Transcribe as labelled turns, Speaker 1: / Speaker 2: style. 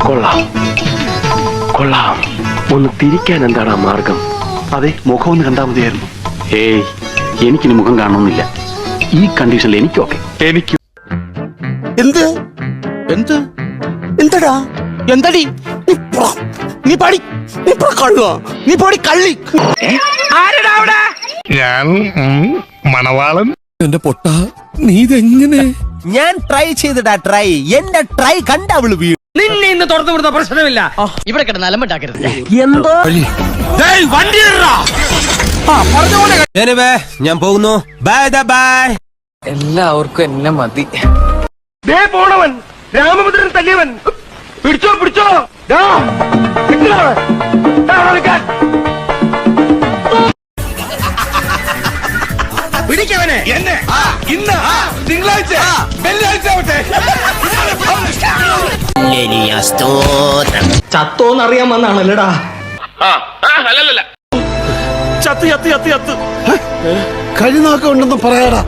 Speaker 1: കൊള്ളാം കൊള്ളാം. ഒന്ന് തിരിക്കാൻ എന്താണ് ആ മാർഗം?
Speaker 2: അതെ, മുഖം ഒന്ന് കണ്ടാൽ മതിയായിരുന്നു.
Speaker 1: ഏയ്, എനിക്കിനി മുഖം കാണണമെന്നില്ല. ഈ കണ്ടീഷനിൽ എനിക്കൊക്കെ. എനിക്ക്
Speaker 3: എന്ത്
Speaker 2: എന്ത്
Speaker 3: എന്തടാ
Speaker 2: എന്തടി
Speaker 3: നീ പാടി നീ കള്ളുക നീ പാടി കള്ളി.
Speaker 4: ഞാൻ മണവാളൻ.
Speaker 5: എന്റെ പൊട്ട നീ ഇതെങ്ങനെ?
Speaker 3: ഞാൻ ട്രൈ ചെയ്തിടാ ട്രൈ. എന്റെ ട്രൈ കണ്ട അവള് വീഴും.
Speaker 6: നിന്നെ ഇന്ന് തുറന്നു വിടുന്ന പ്രശ്നമില്ല. ഇവിടെ കിടന്ന് അലമ്പുണ്ടാക്കരുത്.
Speaker 3: എന്തോ
Speaker 5: ഞാൻ പോകുന്നു. Bye bye.
Speaker 6: എല്ലാവർക്കും എന്നെ മതി.
Speaker 1: പോണവൻ രാമഭദ്രൻ തല്ലിയവൻ. പിടിച്ചോ പിടിച്ചോ.
Speaker 6: പിടിക്കവനെ.
Speaker 4: എന്നെ ഇന്ന് തിങ്കളാഴ്ച വെള്ളിയാഴ്ച ആവട്ടെ.
Speaker 6: ചത്തോന്നറിയാൻ വന്നാണല്ലടാ.
Speaker 2: ചത്ത് ചത്ത് ചത്ത് ചത്ത്
Speaker 3: കഴിനാക്കം ഉണ്ടെന്ന് പറയാടാ.